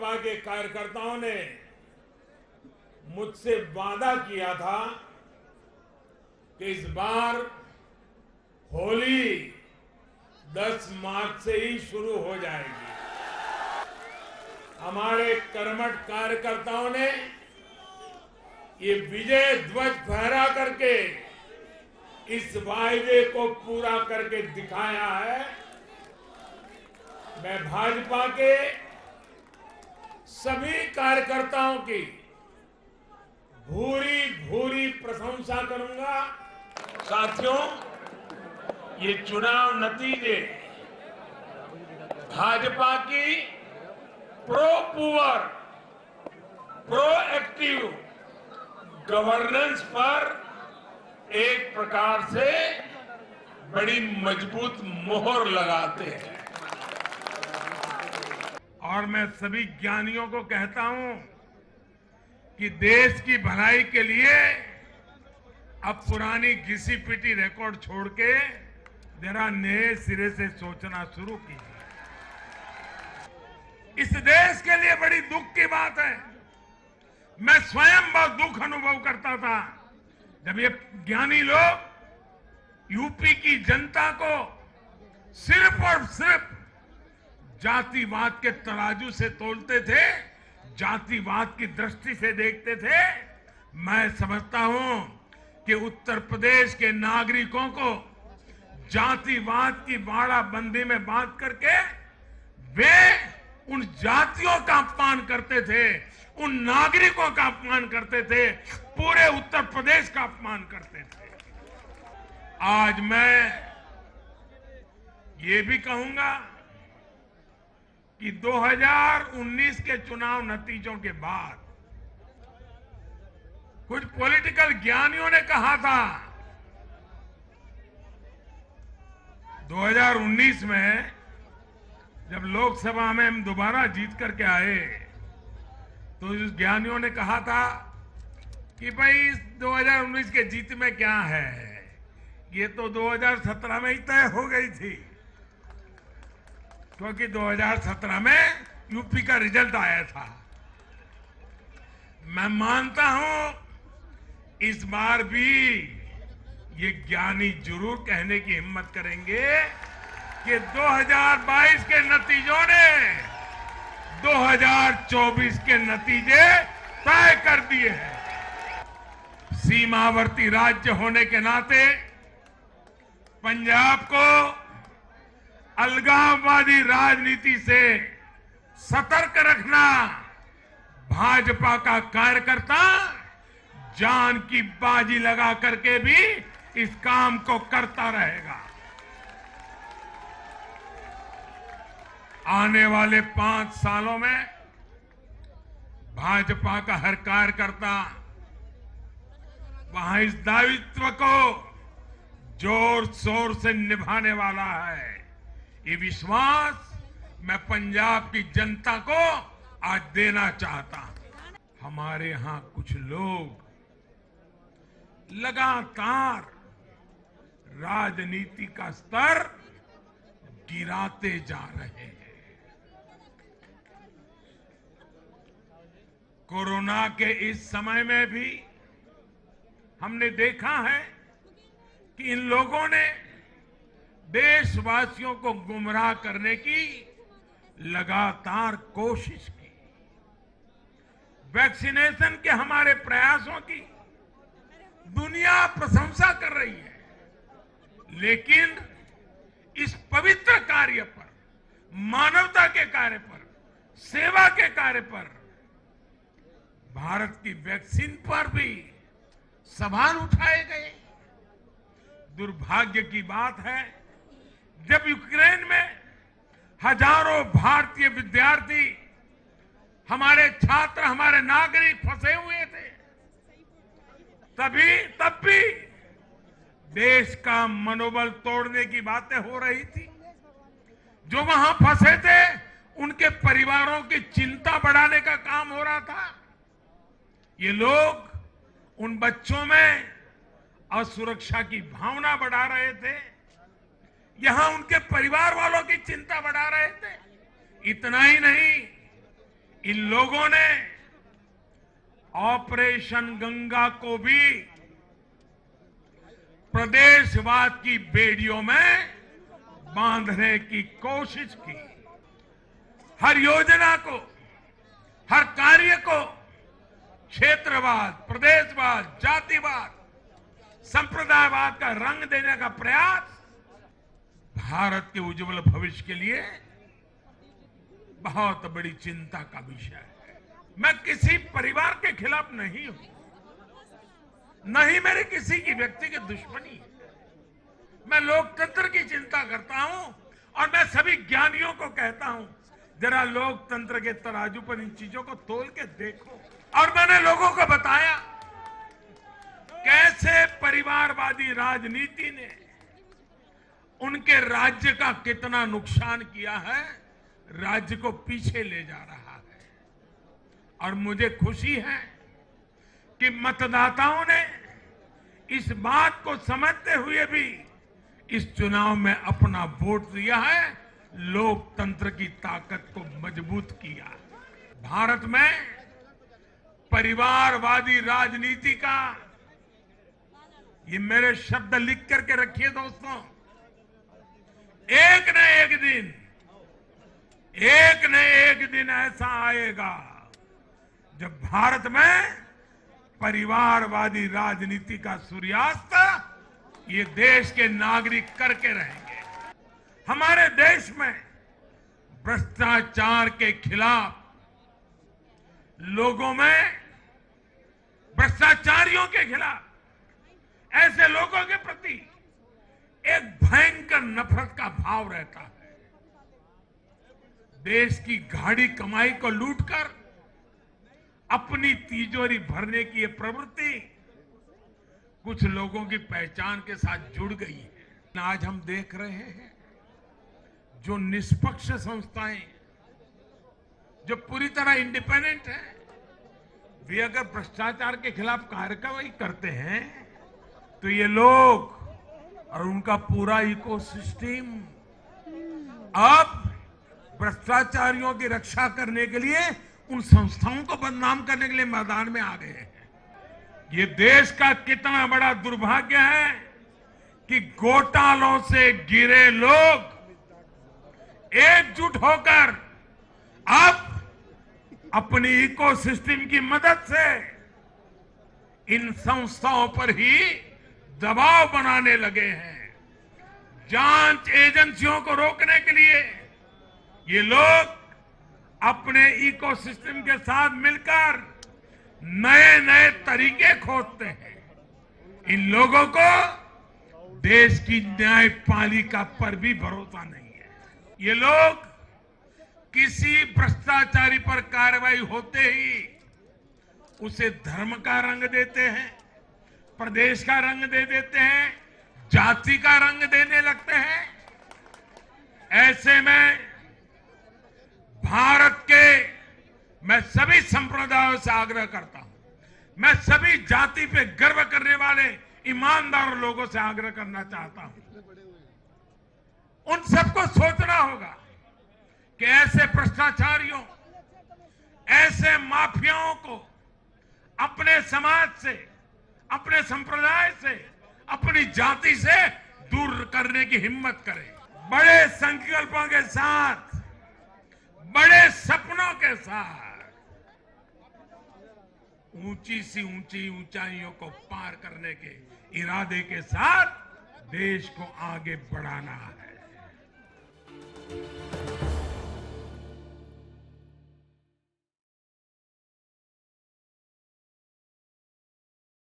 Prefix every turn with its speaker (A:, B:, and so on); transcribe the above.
A: भाजपा के कार्यकर्ताओं ने मुझसे वादा किया था कि इस बार होली 10 मार्च से ही शुरू हो जाएगी। हमारे कर्मठ कार्यकर्ताओं ने ये विजय ध्वज फहरा करके इस वायदे को पूरा करके दिखाया है। मैं भाजपा के सभी कार्यकर्ताओं की भूरी भूरी प्रशंसा करूंगा। साथियों, ये चुनाव नतीजे भाजपा की प्रो पूअर, प्रोएक्टिव गवर्नेंस पर एक प्रकार से बड़ी मजबूत मोहर लगाते हैं। और मैं सभी ज्ञानियों को कहता हूं कि देश की भलाई के लिए अब पुरानी घिसी पिटी रिकॉर्ड छोड़ के जरा नए सिरे से सोचना शुरू कीजिए। इस देश के लिए बड़ी दुख की बात है। मैं स्वयं बहुत दुख अनुभव करता था जब ये ज्ञानी लोग यूपी की जनता को सिर्फ और सिर्फ जातिवाद के तराजू से तोलते थे, जातिवाद की दृष्टि से देखते थे। मैं समझता हूं कि उत्तर प्रदेश के नागरिकों को जातिवाद की बाड़ाबंदी में बांध करके वे उन जातियों का अपमान करते थे, उन नागरिकों का अपमान करते थे, पूरे उत्तर प्रदेश का अपमान करते थे। आज मैं ये भी कहूंगा कि 2019 के चुनाव नतीजों के बाद कुछ पॉलिटिकल ज्ञानियों ने कहा था 2019 में जब लोकसभा में हम दोबारा जीत करके आए तो इस ज्ञानियों ने कहा था कि भाई इस 2019 के जीत में क्या है, ये तो 2017 में ही तय हो गई थी, क्योंकि 2017 में यूपी का रिजल्ट आया था। मैं मानता हूं इस बार भी ये ज्ञानी जरूर कहने की हिम्मत करेंगे कि 2022 के नतीजों ने 2024 के नतीजे तय कर दिए हैं। सीमावर्ती राज्य होने के नाते पंजाब को अलगाववादी राजनीति से सतर्क रखना भाजपा का कार्यकर्ता जान की बाजी लगा करके भी इस काम को करता रहेगा। आने वाले 5 सालों में भाजपा का हर कार्यकर्ता वहां इस दायित्व को जोर शोर से निभाने वाला है। ये विश्वास मैं पंजाब की जनता को आज देना चाहता हूं। हमारे यहां कुछ लोग लगातार राजनीति का स्तर गिराते जा रहे हैं। कोरोना के इस समय में भी हमने देखा है कि इन लोगों ने देशवासियों को गुमराह करने की लगातार कोशिश की। वैक्सीनेशन के हमारे प्रयासों की दुनिया प्रशंसा कर रही है, लेकिन इस पवित्र कार्य पर, मानवता के कार्य पर, सेवा के कार्य पर, भारत की वैक्सीन पर भी सवाल उठाए गए। दुर्भाग्य की बात है जब यूक्रेन में हजारों भारतीय विद्यार्थी, हमारे छात्र, हमारे नागरिक फंसे हुए थे, तब भी देश का मनोबल तोड़ने की बातें हो रही थी। जो वहां फंसे थे उनके परिवारों की चिंता बढ़ाने का काम हो रहा था। ये लोग उन बच्चों में असुरक्षा की भावना बढ़ा रहे थे, यहां उनके परिवार वालों की चिंता बढ़ा रहे थे। इतना ही नहीं, इन लोगों ने ऑपरेशन गंगा को भी प्रदेशवाद की बेड़ियों में बांधने की कोशिश की। हर योजना को, हर कार्य को क्षेत्रवाद, प्रदेशवाद, जातिवाद, संप्रदायवाद का रंग देने का प्रयास भारत के उज्जवल भविष्य के लिए बहुत बड़ी चिंता का विषय है। मैं किसी परिवार के खिलाफ नहीं हूं, न ही मेरे किसी की व्यक्तिगत दुश्मनी है। मैं लोकतंत्र की चिंता करता हूं और मैं सभी ज्ञानियों को कहता हूं, जरा लोकतंत्र के तराजू पर इन चीजों को तोल के देखो। और मैंने लोगों को बताया कैसे परिवारवादी राजनीति ने उनके राज्य का कितना नुकसान किया है, राज्य को पीछे ले जा रहा है। और मुझे खुशी है कि मतदाताओं ने इस बात को समझते हुए भी इस चुनाव में अपना वोट दिया है, लोकतंत्र की ताकत को मजबूत किया। भारत में परिवारवादी राजनीति का, ये मेरे शब्द लिख करके रखिए दोस्तों, एक न एक दिन ऐसा आएगा जब भारत में परिवारवादी राजनीति का सूर्यास्त ये देश के नागरिक करके रहेंगे। हमारे देश में भ्रष्टाचार के खिलाफ लोगों में, भ्रष्टाचारियों के खिलाफ, ऐसे लोगों के प्रति एक भयंकर नफरत का भाव रहता है। देश की गाढ़ी कमाई को लूटकर अपनी तिजोरी भरने की ये प्रवृत्ति कुछ लोगों की पहचान के साथ जुड़ गई है। आज हम देख रहे हैं जो निष्पक्ष संस्थाएं, जो पूरी तरह इंडिपेंडेंट है, वे अगर भ्रष्टाचार के खिलाफ कार्रवाई करते हैं तो ये लोग और उनका पूरा इकोसिस्टम अब भ्रष्टाचारियों की रक्षा करने के लिए उन संस्थाओं को बदनाम करने के लिए मैदान में आ गए हैं। ये देश का कितना बड़ा दुर्भाग्य है कि घोटालों से घिरे लोग एकजुट होकर अब अपनी इकोसिस्टम की मदद से इन संस्थाओं पर ही दबाव बनाने लगे हैं। जांच एजेंसियों को रोकने के लिए ये लोग अपने इकोसिस्टम के साथ मिलकर नए नए तरीके खोजते हैं। इन लोगों को देश की न्यायपालिका पर भी भरोसा नहीं है। ये लोग किसी भ्रष्टाचारी पर कार्रवाई होते ही उसे धर्म का रंग देते हैं, प्रदेश का रंग दे देते हैं, जाति का रंग देने लगते हैं। ऐसे में भारत के मैं सभी संप्रदायों से आग्रह करता हूं, मैं सभी जाति पे गर्व करने वाले ईमानदार लोगों से आग्रह करना चाहता हूं, उन सबको सोचना होगा कि ऐसे भ्रष्टाचारियों, ऐसे माफियाओं को अपने समाज से, अपने संप्रदाय से, अपनी जाति से दूर करने की हिम्मत करें। बड़े संकल्पों के साथ, बड़े सपनों के साथ ऊंची सी ऊंची ऊंचाइयों को पार करने के इरादे के साथ देश को आगे बढ़ाना है।